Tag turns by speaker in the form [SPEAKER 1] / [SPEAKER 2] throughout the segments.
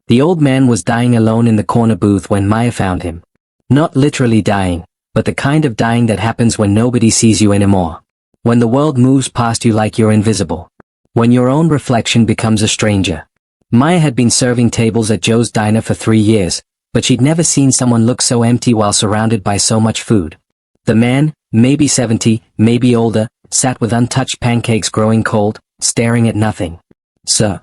[SPEAKER 1] The old man was dying alone in the corner booth when Maya found him. Not literally dying, but the kind of dying that happens when nobody sees you anymore. When the world moves past you like you're invisible. When your own reflection becomes a stranger. Maya had been serving tables at Joe's diner for 3 years, but she'd never seen someone look so empty while surrounded by so much food. The man, maybe 70, maybe older, sat with untouched pancakes growing cold, staring at nothing. "Sir."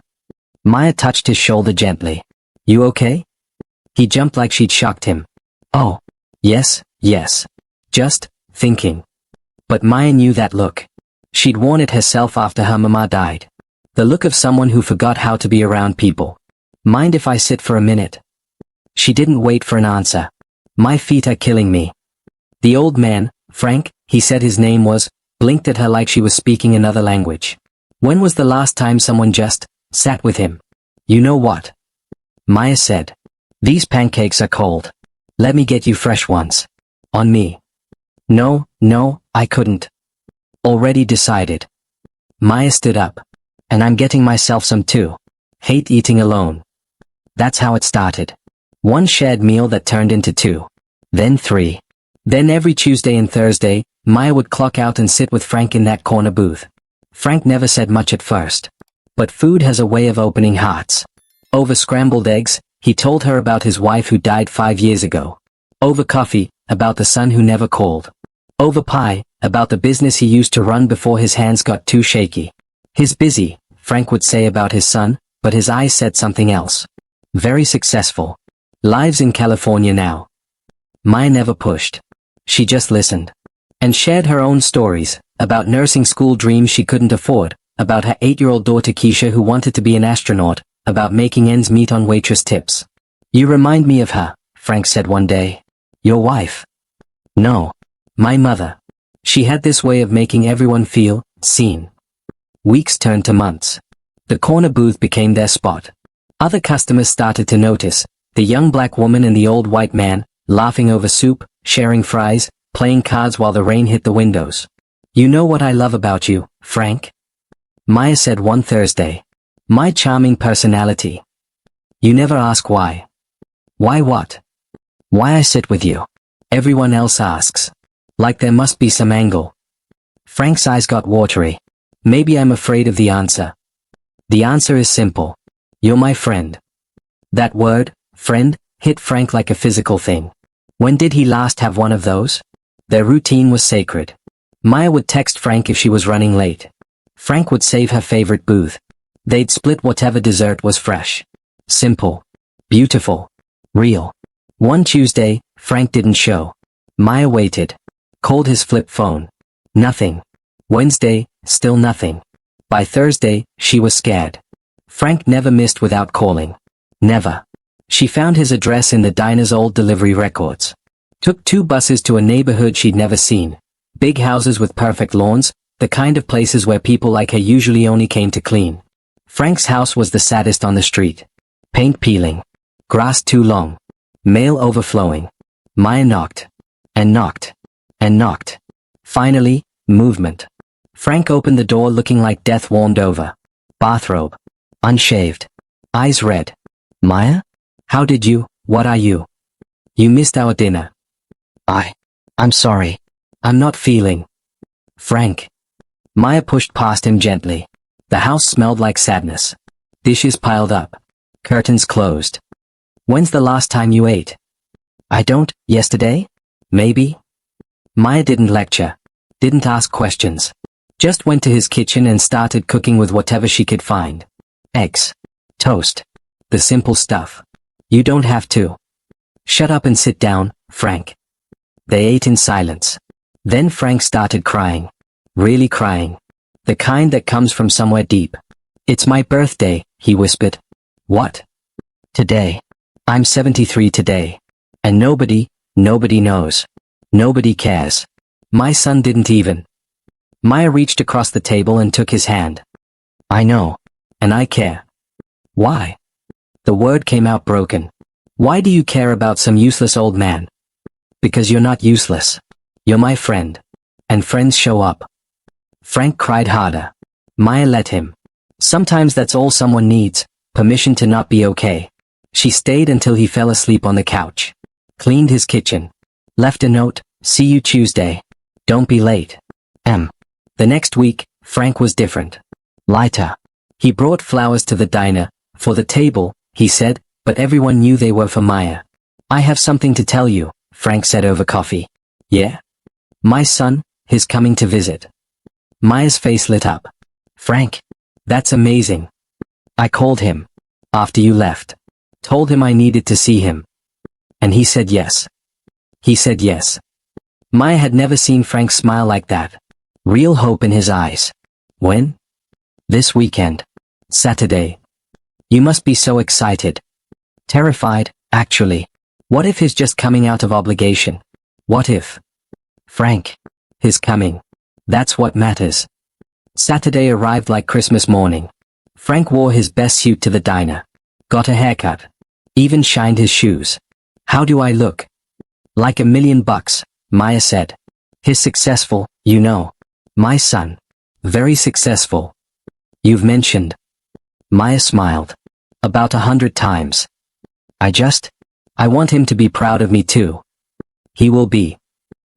[SPEAKER 1] Maya touched his shoulder gently. "You okay?" He jumped like she'd shocked him. "Oh, yes, yes. Just thinking." But Maya knew that look. She'd worn it herself after her mama died. The look of someone who forgot how to be around people. "Mind if I sit for a minute?" She didn't wait for an answer. "My feet are killing me." The old man, Frank, he said his name was, blinked at her like she was speaking another language. When was the last time someone just sat with him? "You know what?" Maya said. "These pancakes are cold. Let me get you fresh ones." "On me." No, I couldn't." "Already decided." Maya stood up. "And I'm getting myself some too. Hate eating alone." That's how it started. One shared meal that turned into 2. Then 3. Then every Tuesday and Thursday, Maya would clock out and sit with Frank in that corner booth. Frank never said much at first. But food has a way of opening hearts. Over scrambled eggs, he told her about his wife who died 5 years ago. Over coffee, about the son who never called. Over pie, about the business he used to run before his hands got too shaky. "He's busy," Frank would say about his son, but his eyes said something else. "Very successful. Lives in California now." Maya never pushed. She just listened. And shared her own stories, about nursing school dreams she couldn't afford, about her 8-year-old daughter Keisha who wanted to be an astronaut, about making ends meet on waitress tips. "You remind me of her," Frank said one day. "Your wife?" "No. My mother. She had this way of making everyone feel seen." Weeks turned to months. The corner booth became their spot. Other customers started to notice, the young black woman and the old white man, laughing over soup, sharing fries, playing cards while the rain hit the windows. "You know what I love about you, Frank?" Maya said one Thursday. "My charming personality. You never ask why." "Why what?" "Why I sit with you. Everyone else asks. Like there must be some angle." Frank's eyes got watery. "Maybe I'm afraid of the answer." "The answer is simple. You're my friend." That word, friend, hit Frank like a physical thing. When did he last have one of those? Their routine was sacred. Maya would text Frank if she was running late. Frank would save her favorite booth. They'd split whatever dessert was fresh. Simple. Beautiful. Real. One Tuesday, Frank didn't show. Maya waited. Called his flip phone. Nothing. Wednesday, still nothing. By Thursday, she was scared. Frank never missed without calling. Never. She found his address in the diner's old delivery records. Took 2 buses to a neighborhood she'd never seen. Big houses with perfect lawns, the kind of places where people like her usually only came to clean. Frank's house was the saddest on the street. Paint peeling. Grass too long. Mail overflowing. Maya knocked. And knocked. And knocked. Finally, movement. Frank opened the door looking like death warmed over. Bathrobe. Unshaved. Eyes red. "Maya? How did you, what are you? You missed our dinner." I'm sorry. I'm not feeling." "Frank." Maya pushed past him gently. The house smelled like sadness. Dishes piled up. Curtains closed. "When's the last time you ate?" "I don't, yesterday? Maybe?" Maya didn't lecture. Didn't ask questions. Just went to his kitchen and started cooking with whatever she could find. Eggs. Toast. The simple stuff. "You don't have to." "Shut up and sit down, Frank." They ate in silence. Then Frank started crying. Really crying. The kind that comes from somewhere deep. "It's my birthday," he whispered. "What?" "Today. I'm 73 today. And nobody knows. Nobody cares. My son didn't even." Maya reached across the table and took his hand. "I know. And I care." "Why?" The word came out broken. "Why do you care about some useless old man?" "Because you're not useless. You're my friend. And friends show up." Frank cried harder. Maya let him. Sometimes that's all someone needs, permission to not be okay. She stayed until he fell asleep on the couch. Cleaned his kitchen. Left a note, "See you Tuesday. Don't be late. M." The next week, Frank was different. Lighter. He brought flowers to the diner, for the table, he said, but everyone knew they were for Maya. "I have something to tell you," Frank said over coffee. "Yeah? My son, he's coming to visit." Maya's face lit up. "Frank? That's amazing. I called him. After you left. Told him I needed to see him. And he said yes." He said yes. Maya had never seen Frank smile like that. Real hope in his eyes. "When?" "This weekend. Saturday." "You must be so excited." "Terrified, actually. What if he's just coming out of obligation? What if?" "Frank. He's coming. That's what matters." Saturday arrived like Christmas morning. Frank wore his best suit to the diner. Got a haircut. Even shined his shoes. "How do I look?" "Like $1,000,000, Maya said. "He's successful, you know. My son. Very successful." "You've mentioned." Maya smiled. "About 100 times. I want him to be proud of me too." "He will be."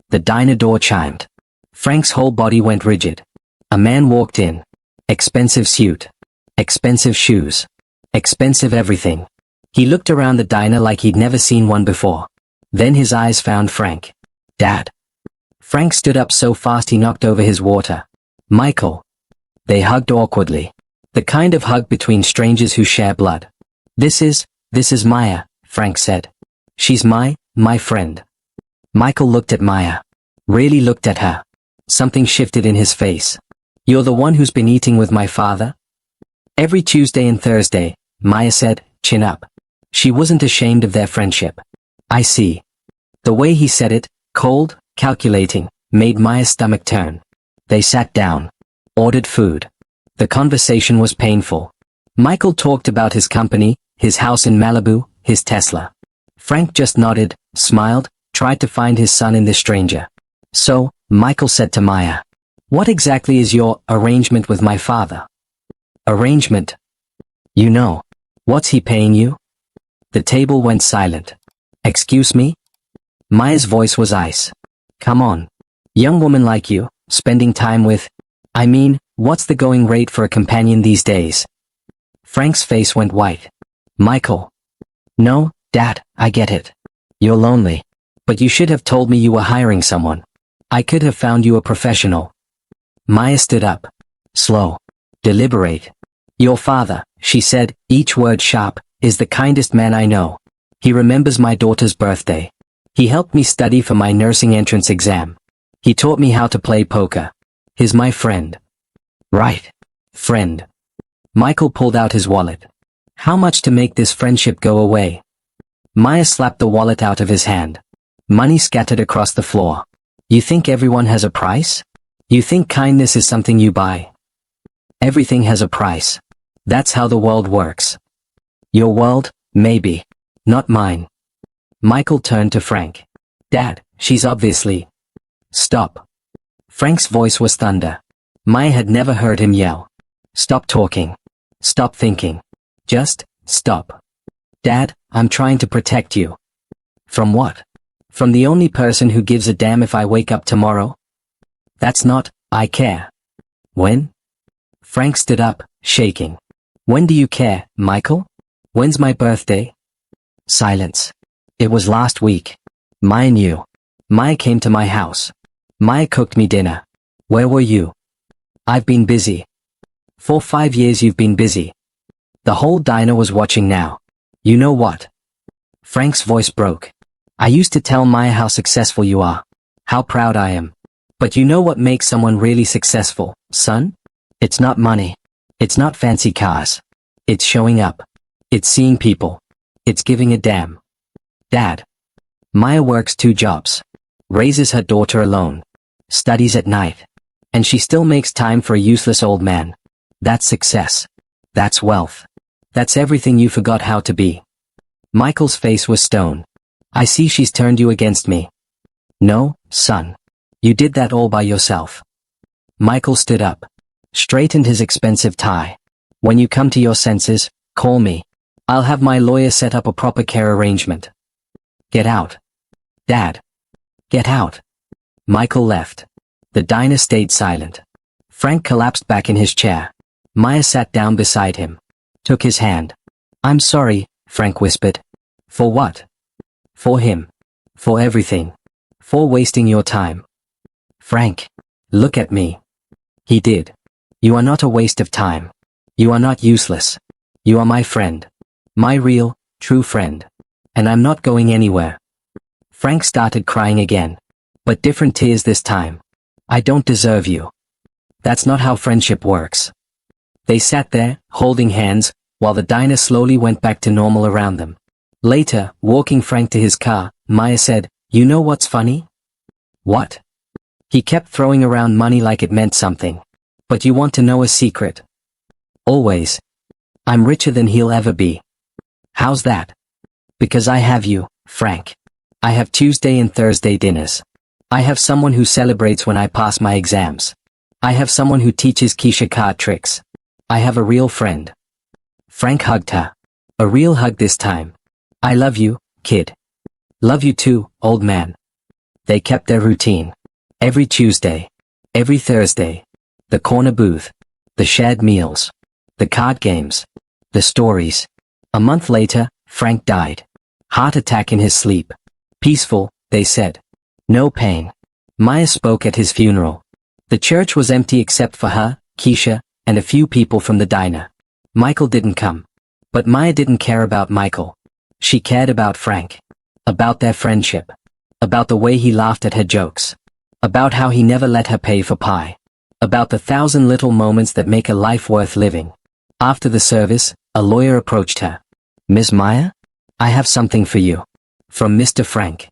[SPEAKER 1] The diner door chimed. Frank's whole body went rigid. A man walked in. Expensive suit. Expensive shoes. Expensive everything. He looked around the diner like he'd never seen one before. Then his eyes found Frank. "Dad." Frank stood up so fast he knocked over his water. "Michael." They hugged awkwardly. The kind of hug between strangers who share blood. This is Maya," Frank said. "She's my friend." Michael looked at Maya. Really looked at her. Something shifted in his face. "You're the one who's been eating with my father?" "Every Tuesday and Thursday," Maya said, chin up. She wasn't ashamed of their friendship. "I see." The way he said it, cold, calculating, made Maya's stomach turn. They sat down. Ordered food. The conversation was painful. Michael talked about his company, his house in Malibu, his Tesla. Frank just nodded, smiled, tried to find his son in this stranger. "So," Michael said to Maya, "what exactly is your arrangement with my father?" "Arrangement? You know. What's he paying you?" The table went silent. "Excuse me?" Maya's voice was ice. "Come on. Young woman like you, spending time with... I mean, what's the going rate for a companion these days?" Frank's face went white. "Michael." "No, Dad, I get it. You're lonely. But you should have told me you were hiring someone. I could have found you a professional." Maya stood up. Slow. Deliberate. "Your father," she said, each word sharp, "is the kindest man I know. He remembers my daughter's birthday. He helped me study for my nursing entrance exam. He taught me how to play poker. He's my friend." "Right. Friend." Michael pulled out his wallet. "How much to make this friendship go away?" Maya slapped the wallet out of his hand. Money scattered across the floor. "You think everyone has a price? You think kindness is something you buy? Everything has a price. That's how the world works." "Your world, maybe. Not mine." Michael turned to Frank. "Dad, she's obviously..." "Stop." Frank's voice was thunder. Maya had never heard him yell. "Stop talking. Stop thinking. Just, stop. Dad, I'm trying to protect you." "From what?" "From the only person who gives a damn if I wake up tomorrow." "That's not, I care." "When?" Frank stood up, shaking. "When do you care, Michael? When's my birthday?" Silence. "It was last week." Maya knew. Maya came to my house. Maya cooked me dinner. "Where were you?" "I've been busy." "For 5 years you've been busy." The whole diner was watching now. "You know what?" Frank's voice broke. "I used to tell Maya how successful you are. How proud I am. But you know what makes someone really successful, son? It's not money. It's not fancy cars. It's showing up. It's seeing people. It's giving a damn." "Dad." Maya works 2 jobs. Raises her daughter alone. Studies at night. And she still makes time for a useless old man. That's success. That's wealth. That's everything you forgot how to be. Michael's face was stone. "I see she's turned you against me." "No, son. You did that all by yourself." Michael stood up. Straightened his expensive tie. "When you come to your senses, call me. I'll have my lawyer set up a proper care arrangement. Get out. Dad. Get out. Michael left. The diner stayed silent. Frank collapsed back in his chair. Maya sat down beside him. Took his hand. I'm sorry, Frank whispered. For what? For him. For everything. For wasting your time. Frank. Look at me. He did. You are not a waste of time. You are not useless. You are my friend. My real, true friend. And I'm not going anywhere. Frank started crying again. But different tears this time. I don't deserve you. That's not how friendship works. They sat there, holding hands, while the diner slowly went back to normal around them. Later, walking Frank to his car, Maya said, You know what's funny? What? He kept throwing around money like it meant something. But you want to know a secret? Always. I'm richer than he'll ever be. How's that? Because I have you, Frank. I have Tuesday and Thursday dinners. I have someone who celebrates when I pass my exams. I have someone who teaches Keisha card tricks. I have a real friend. Frank hugged her. A real hug this time. I love you, kid. Love you too, old man. They kept their routine. Every Tuesday. Every Thursday. The corner booth. The shared meals. The card games. The stories. A month later, Frank died. Heart attack in his sleep. Peaceful, they said. No pain. Maya spoke at his funeral. The church was empty except for her, Keisha, and a few people from the diner. Michael didn't come. But Maya didn't care about Michael. She cared about Frank. About their friendship. About the way he laughed at her jokes. About how he never let her pay for pie. About the 1,000 little moments that make a life worth living. After the service, a lawyer approached her. Miss Maya? I have something for you. From Mr. Frank.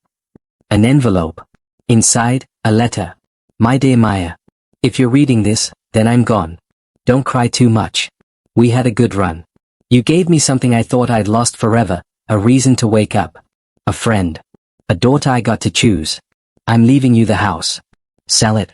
[SPEAKER 1] An envelope. Inside, a letter. My dear Maya. If you're reading this, then I'm gone. Don't cry too much. We had a good run. You gave me something I thought I'd lost forever, a reason to wake up. A friend. A daughter I got to choose. I'm leaving you the house. Sell it.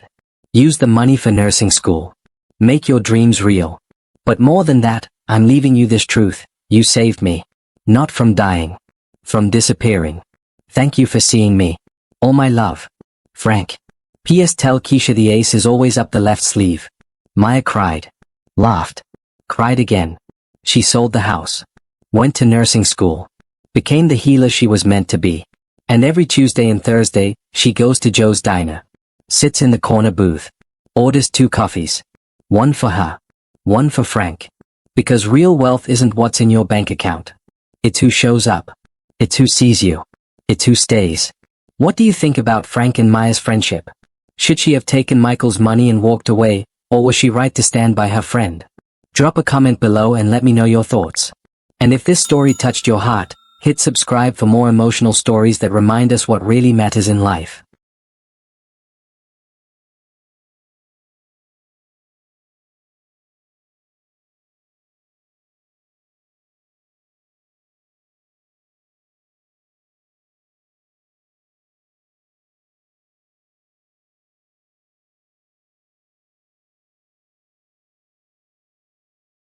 [SPEAKER 1] Use the money for nursing school. Make your dreams real. But more than that, I'm leaving you this truth. You saved me. Not from dying. From disappearing. Thank you for seeing me. All my love. Frank. P.S. Tell Keisha the ace is always up the left sleeve. Maya cried. Laughed. Cried again. She sold the house. Went to nursing school. Became the healer she was meant to be. And every Tuesday and Thursday, she goes to Joe's diner. Sits in the corner booth. Orders 2 coffees. One for her. One for Frank. Because real wealth isn't what's in your bank account. It's who shows up. It's who sees you. It's who stays. What do you think about Frank and Maya's friendship? Should she have taken Michael's money and walked away, or was she right to stand by her friend? Drop a comment below and let me know your thoughts. And if this story touched your heart, hit subscribe for more emotional stories that remind us what really matters in life.